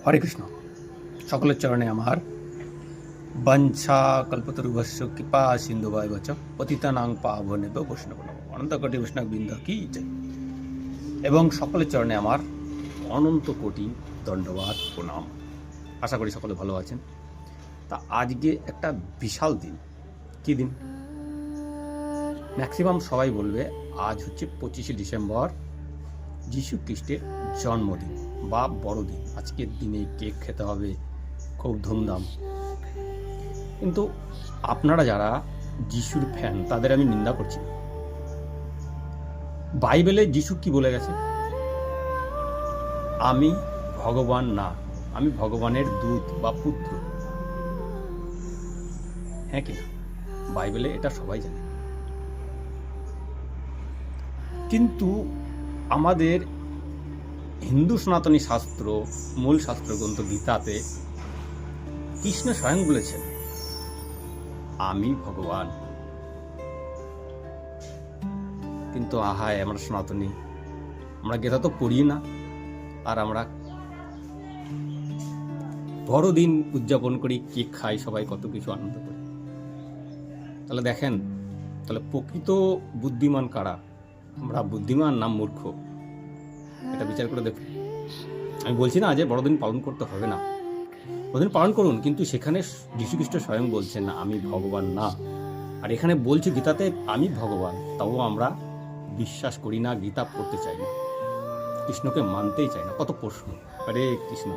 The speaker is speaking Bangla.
হরে কৃষ্ণ। সকলের চরণে আমার বাঞ্ছা কল্পতরুভস্য কৃপা সিন্ধুবায় বচ পতিতানাং পাবনেব বৈষ্ণব নম অনন্ত কোটি বৈষ্ণব বৃন্দ কি জয়। এবং সকলের চরণে আমার অনন্ত কোটি দণ্ডবাদ প্রণাম। আশা করি সকলে ভালো আছেন। তা আজকে একটা বিশাল দিন। কি দিন? ম্যাক্সিমাম সবাই বলবে আজ হচ্ছে 25শে ডিসেম্বর, যীশু খ্রিস্টের জন্মদিন বা বড়দিন। আজকের দিনে কেক খেতে হবে, খুব ধুমধাম। কিন্তু আপনারা যারা যিশুর ফ্যান তাদের আমি নিন্দা করছি। বাইবেলে যিশু কি বলে গেছে? আমি ভগবান না, আমি ভগবানের দূত বা পুত্র। হ্যাঁ কিনা? বাইবেলে এটা সবাই জানে। কিন্তু আমাদের হিন্দু সনাতনী শাস্ত্র, মূল শাস্ত্রগ্রন্থ গীতাতে কৃষ্ণ স্বয়ং বলেছেন আমি ভগবান। কিন্তু আহায় আমরা সনাতনী, আমরা গীতা তো পড়ি না, আর আমরা বড়দিন উদযাপন করি, কেক খাই, সবাই কত কিছু আনন্দ করি। তাহলে দেখেন, তাহলে প্রকৃত বুদ্ধিমান কারা? আমরা বুদ্ধিমান না মূর্খ? এটা বিচার করে দেখুন। আমি বলছি না যে বড়দিন পালন করতে হবে না, বড়দিন পালন করুন, কিন্তু সেখানে যীশু খ্রিস্ট স্বয়ং বলছেন না আমি ভগবান না। আর এখানে বলছে গীতাতে আমি ভগবান, তাও আমরা বিশ্বাস করি না, গীতা পড়তে চাই না, কৃষ্ণকে মানতেই চাই না। কত প্রশ্ন! হরে কৃষ্ণ।